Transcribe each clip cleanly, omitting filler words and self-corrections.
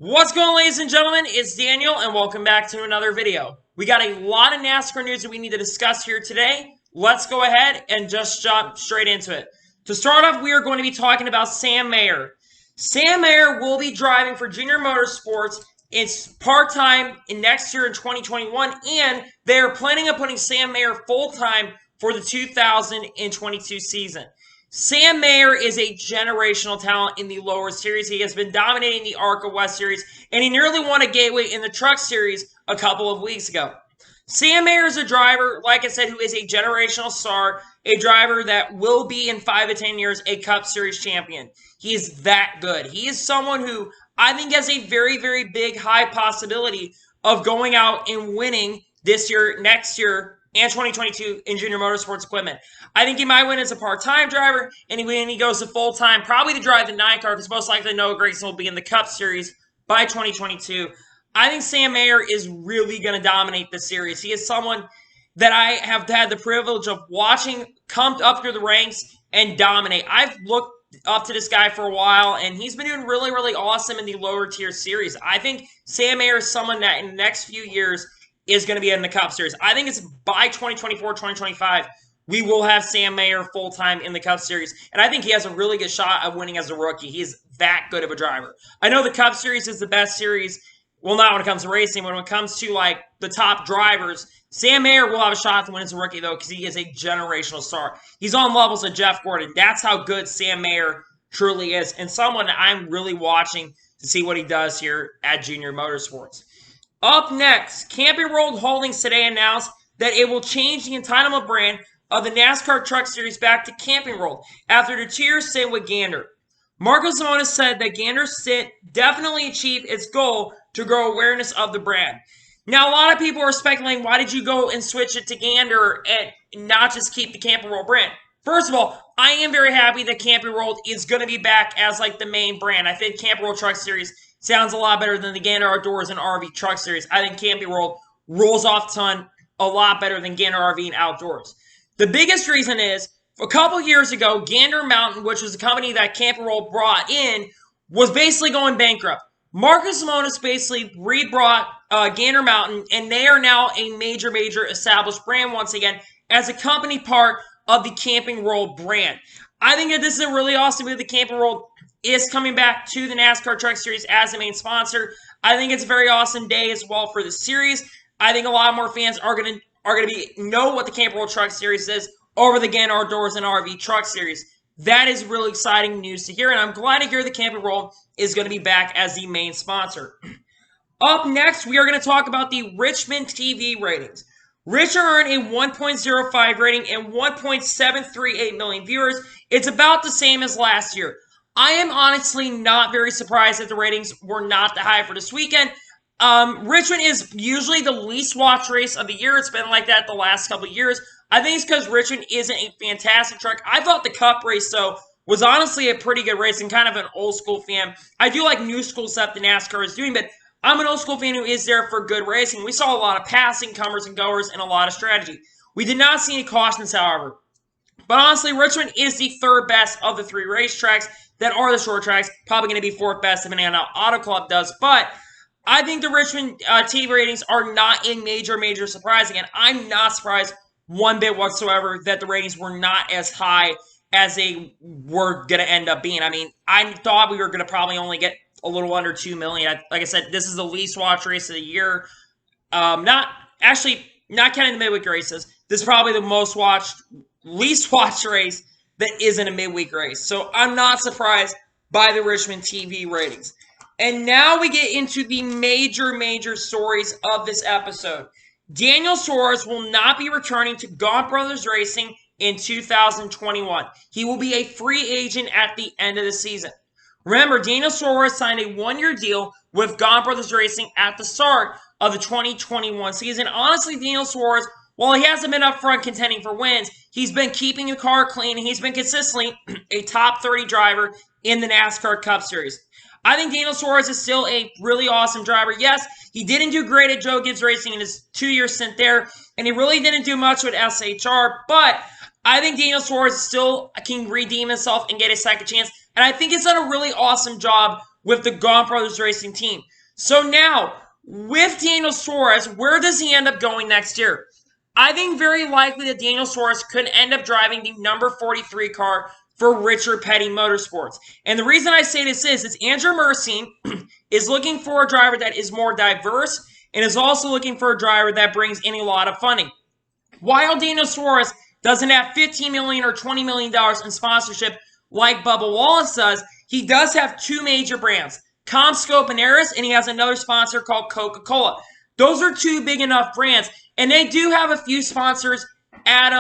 What's going on, ladies and gentlemen? It's Daniel, and welcome back to another video. We got a lot of NASCAR news that we need to discuss here today. Let's go ahead and just jump straight into it. To start off, we are going to be talking about Sam Mayer. Sam Mayer will be driving for Junior Motorsports. It's part-time in next year in 2021, and they're planning on putting Sam Mayer full-time for the 2022 season. Sam Mayer is a generational talent in the lower series. He has been dominating the ARCA West Series, and he nearly won a gateway in the Truck Series a couple of weeks ago. Sam Mayer is a driver, like I said, who is a generational star, a driver that will be in 5 to 10 years a Cup Series champion. He is that good. He is someone who I think has a very, very big, high possibility of going out and winning this year, next year, and 2022 in Junior Motorsports equipment. I think he might win as a part-time driver, and when he goes to full-time, probably to drive the 9 car, because most likely Noah Gragson will be in the Cup Series by 2022. I think Sam Mayer is really going to dominate the series. He is someone that I have had the privilege of watching come up through the ranks and dominate. I've looked up to this guy for a while, and he's been doing really, really awesome in the lower tier series. I think Sam Mayer is someone that in the next few years is going to be in the Cup Series. I think it's by 2024, 2025, we will have Sam Mayer full-time in the Cup Series. And I think he has a really good shot of winning as a rookie. He's that good of a driver. I know the Cup Series is the best series. Well, not when it comes to racing. When it comes to, like, the top drivers, Sam Mayer will have a shot to win as a rookie, though, because he is a generational star. He's on levels of Jeff Gordon. That's how good Sam Mayer truly is. And someone that I'm really watching to see what he does here at Junior Motorsports. Up next, Camping World Holdings today announced that it will change the entitlement brand of the NASCAR Truck Series back to Camping World after the 2-year stint with Gander. Marco Simona said that Gander's stint definitely achieved its goal to grow awareness of the brand. Now, a lot of people are speculating, why did you go and switch it to Gander and not just keep the Camping World brand? First of all, I am very happy that Camping World is going to be back as like the main brand. I think Camping World Truck Series sounds a lot better than the Gander Outdoors and RV Truck Series. I think Camping World rolls off ton a lot better than Gander RV and Outdoors. The biggest reason is, a couple years ago, Gander Mountain, which was a company that Camping World brought in, was basically going bankrupt. Marcus Lemonis basically rebrought Gander Mountain, and they are now a major, major established brand once again as a company part of the Camping World brand. I think that this is a really awesome move. The Camping World is coming back to the NASCAR Truck Series as the main sponsor. I think it's a very awesome day as well for the series. I think a lot more fans are gonna know what the Camping World Truck Series is over the Gander Outdoors and RV Truck Series. That is really exciting news to hear, and I'm glad to hear the Camping World is going to be back as the main sponsor. Up next, we are going to talk about the Richmond TV ratings. Richmond earned a 1.05 rating and 1.738 million viewers. It's about the same as last year. I am honestly not very surprised that the ratings were not that high for this weekend. Richmond is usually the least watched race of the year. It's been like that the last couple of years. I think it's because Richmond isn't a fantastic track. I thought the Cup race, though, was honestly a pretty good race and kind of an old school fan. I do like new school stuff that NASCAR is doing, but I'm an old school fan who is there for good racing. We saw a lot of passing, comers and goers, and a lot of strategy. We did not see any cautions, however. But honestly, Richmond is the third best of the 3 racetracks that are the short tracks. Probably going to be 4th best depending on how Auto Club does. But I think the Richmond TV ratings are not a major, major surprise. Again, I'm not surprised one bit whatsoever that the ratings were not as high as they were going to end up being. I mean, I thought we were going to probably only get a little under 2 million. Like I said, this is the least watched race of the year. Not counting the midweek races. This is probably the least watched race that isn't a midweek race. So I'm not surprised by the Richmond TV ratings. And now we get into the major, major stories of this episode. Daniel Suarez will not be returning to Gaunt Brothers Racing in 2021. He will be a free agent at the end of the season. Remember, Daniel Suarez signed a 1-year deal with Gaunt Brothers Racing at the start of the 2021 season. Honestly, Daniel Suarez, while he hasn't been up front contending for wins, he's been keeping the car clean, and he's been consistently a top 30 driver in the NASCAR Cup Series. I think Daniel Suarez is still a really awesome driver. Yes, he didn't do great at Joe Gibbs Racing in his 2-year stint there, and he really didn't do much with SHR, but I think Daniel Suarez still can redeem himself and get a second chance, and I think he's done a really awesome job with the Gaunt Brothers Racing team. So now, with Daniel Suarez, where does he end up going next year? I think very likely that Daniel Suarez could end up driving the number 43 car for Richard Petty Motorsports. And the reason I say this is Andrew Mersing is looking for a driver that is more diverse and is also looking for a driver that brings in a lot of funding. While Daniel Suarez doesn't have $15 million or $20 million in sponsorship like Bubba Wallace does, he does have two major brands, CommScope and Aris, and he has another sponsor called Coca-Cola. Those are two big enough brands, and they do have a few sponsors at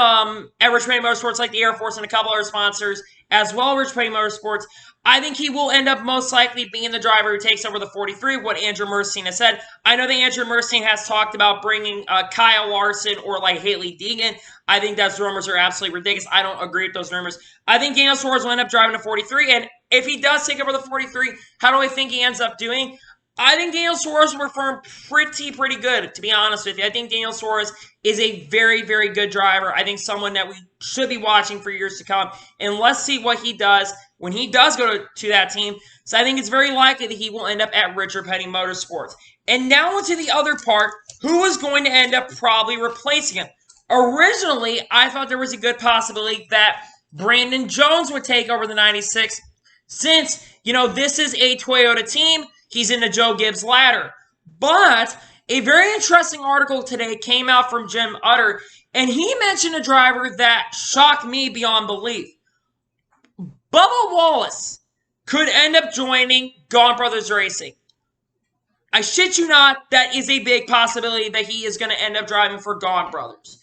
Richmond Motorsports, like the Air Force and a couple other sponsors as well. Richmond Motorsports, I think he will end up most likely being the driver who takes over the 43, what Andrew Mersing has said. I know that Andrew Mersing has talked about bringing Kyle Larson or like Haley Deegan. I think those rumors are absolutely ridiculous. I don't agree with those rumors. I think Daniel Suarez will end up driving the 43, and if he does take over the 43, how do I think he ends up doing? I think Daniel Suarez will perform pretty good, to be honest with you. I think Daniel Suarez is a very good driver. I think someone that we should be watching for years to come. And let's see what he does when he does go to that team. So I think it's very likely that he will end up at Richard Petty Motorsports. And now onto the other part, who is going to end up probably replacing him? Originally, I thought there was a good possibility that Brandon Jones would take over the 96 since, this is a Toyota team. He's in the Joe Gibbs ladder. But a very interesting article today came out from Jim Utter, and he mentioned a driver that shocked me beyond belief. Bubba Wallace could end up joining Gaunt Brothers Racing. I shit you not, that is a big possibility that he is going to end up driving for Gaunt Brothers.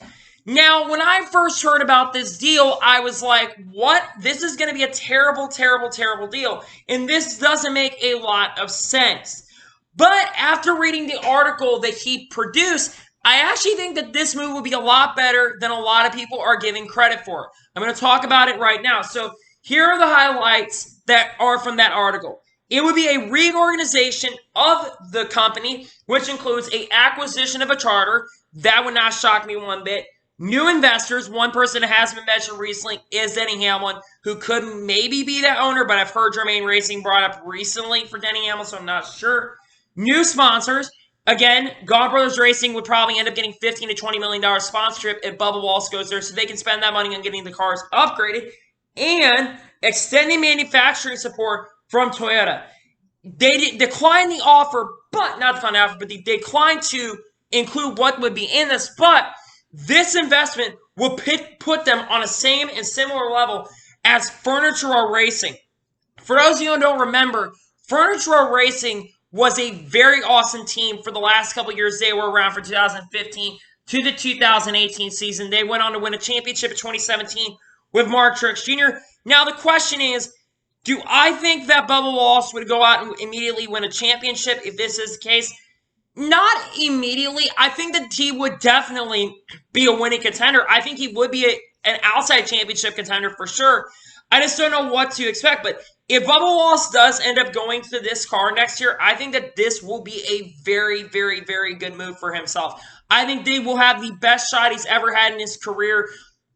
Now, when I first heard about this deal, I was like, what? This is going to be a terrible deal. And this doesn't make a lot of sense. But after reading the article that he produced, I actually think that this move will be a lot better than a lot of people are giving credit for. I'm going to talk about it right now. So here are the highlights that are from that article. It would be a reorganization of the company, which includes an acquisition of a charter. That would not shock me one bit. New investors, one person that has been mentioned recently is Denny Hamlin, who could maybe be that owner, but I've heard Germain Racing brought up recently for Denny Hamlin, so I'm not sure. New sponsors. Again, Gaunt Brothers Racing would probably end up getting $15 to $20 million sponsorship if Bubba Wallace goes there, so they can spend that money on getting the cars upgraded. And extending manufacturing support from Toyota. They declined the offer, but not the final offer, but they declined to include what would be in this, but this investment will put them on a same and similar level as Furniture Row Racing. For those of you who don't remember, Furniture Row Racing was a very awesome team for the last couple years. They were around from 2015 to the 2018 season. They went on to win a championship in 2017 with Mark Truex Jr. Now the question is, do I think that Bubba Wallace would go out and immediately win a championship if this is the case? Not immediately. I think that he would definitely be a winning contender. I think he would be an outside championship contender for sure. I just don't know what to expect. But if Bubba Wallace does end up going to this car next year, I think that this will be a very good move for himself. I think they will have the best shot he's ever had in his career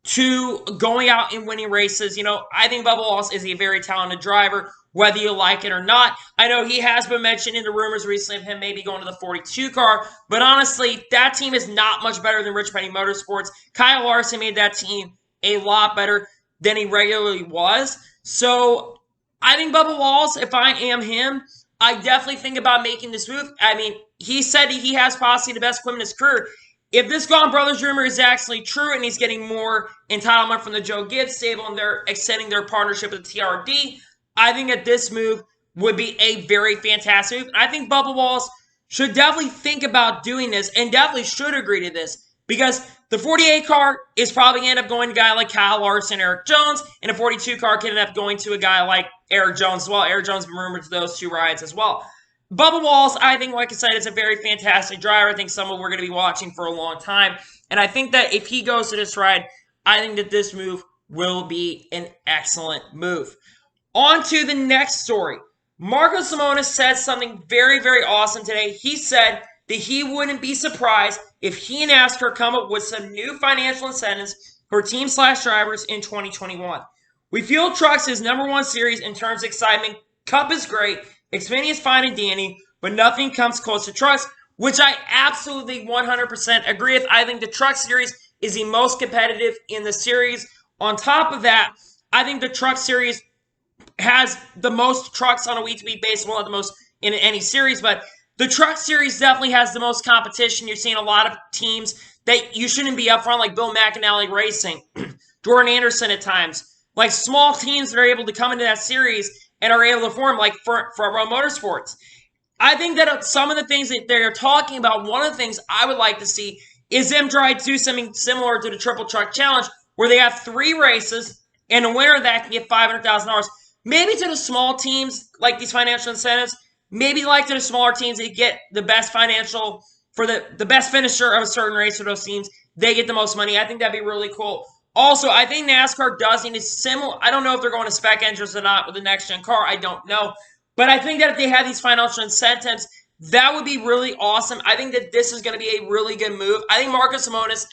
to going out and winning races. I think Bubba Wallace is a very talented driver, whether you like it or not. I know he has been mentioned in the rumors recently of him maybe going to the 42 car, but honestly, that team is not much better than Richmond Tv Motorsports. Kyle Larson made that team a lot better than he regularly was. So I think Bubba Wallace, if I am him, I definitely think about making this move. I mean, he said he has possibly the best equipment in his career. If this Gaunt Brothers rumor is actually true and he's getting more entitlement from the Joe Gibbs stable and they're extending their partnership with the TRD, I think that this move would be a very fantastic move. I think Bubba Wallace should definitely think about doing this and definitely should agree to this because the 48 car is probably end up going to a guy like Kyle Larson, Eric Jones, and a 42 car can end up going to a guy like Eric Jones as well. Eric Jones been rumored to those two rides as well. Bubba Wallace, I think, like I said, is a very fantastic driver. I think someone we're going to be watching for a long time. And I think that if he goes to this ride, I think that this move will be an excellent move. On to the next story. Marco Simonis said something very awesome today. He said that he wouldn't be surprised if he and NASCAR come up with some new financial incentives for team/drivers in 2021. We feel Trucks is #1 series in terms of excitement. Cup is great. Xfinity is fine and dandy, but nothing comes close to trucks, which I absolutely 100% agree with. I think the truck series is the most competitive in the series. On top of that, I think the truck series has the most trucks on a week-to-week basis, well, not the most in any series, but the truck series definitely has the most competition. You're seeing a lot of teams that you shouldn't be up front, like Bill McAnally Racing, Jordan Anderson at times, like small teams that are able to come into that series and are able to form, like Front Row Motorsports. I think that some of the things that they're talking about, one of the things I would like to see is them try to do something similar to the Triple Truck Challenge, where they have 3 races, and the winner of that can get $500,000. Maybe to the small teams, like these financial incentives, maybe like to the smaller teams that get the best financial, for the best finisher of a certain race for those teams, they get the most money. I think that'd be really cool. Also, I think NASCAR does need a similar, I don't know if they're going to spec engines or not with the next-gen car, I don't know. But I think that if they have these financial incentives, that would be really awesome. I think that this is going to be a really good move. I think Marcus Lemonis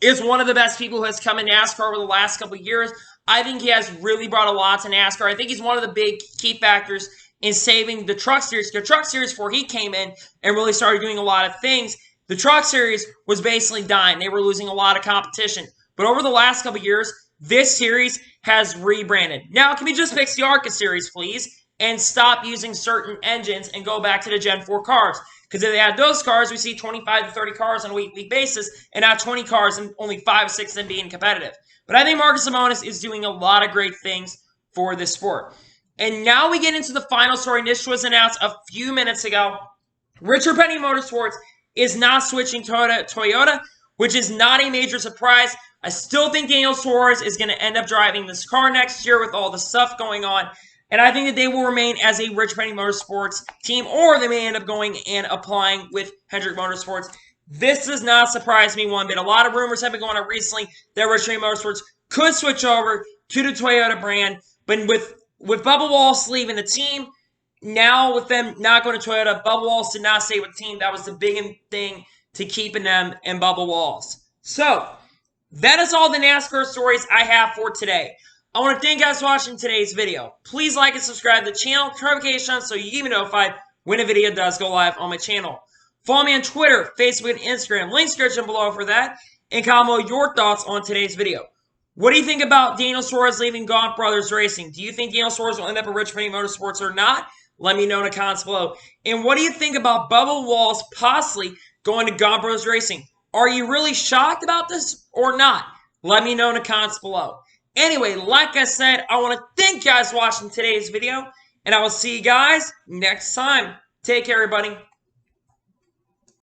is one of the best people who has come in NASCAR over the last couple of years. I think he has really brought a lot to NASCAR. I think he's one of the big key factors in saving the Truck Series. The Truck Series, before he came in and really started doing a lot of things, the Truck Series was basically dying. They were losing a lot of competition. But over the last couple of years, this series has rebranded. Now, can we just fix the ARCA series, please? And stop using certain engines and go back to the Gen 4 cars. Because if they had those cars, we see 25 to 30 cars on a weekly basis, and not 20 cars and only 5 or 6 of them being competitive. But I think Marcus Lemonis is doing a lot of great things for this sport. And now we get into the final story. This was announced a few minutes ago. Richard Petty Motorsports is not switching to Toyota, which is not a major surprise. I still think Daniel Suarez is going to end up driving this car next year with all the stuff going on. And I think that they will remain as a Richard Petty Motorsports team, or they may end up going and applying with Hendrick Motorsports. This does not surprise me one bit. A lot of rumors have been going on recently that Richard Petty Motorsports could switch over to the Toyota brand. But with Bubba Wallace leaving the team, now with them not going to Toyota, Bubba Wallace did not stay with the team. That was the big thing to keeping them and Bubba Wallace. So, that is all the NASCAR stories I have for today. I want to thank you guys for watching today's video. Please like and subscribe to the channel, turn notifications so you get notified when a video does go live on my channel. Follow me on Twitter, Facebook, and Instagram. Links description below for that. And comment your thoughts on today's video. What do you think about Daniel Suarez leaving Gaunt Brothers Racing? Do you think Daniel Suarez will end up at Richmond Tv Motorsports or not? Let me know in the comments below. And what do you think about Bubba Wallace possibly going to Gaunt Brothers Racing? Are you really shocked about this or not? Let me know in the comments below. Anyway, like I said, I want to thank you guys for watching today's video, and I will see you guys next time. Take care, everybody.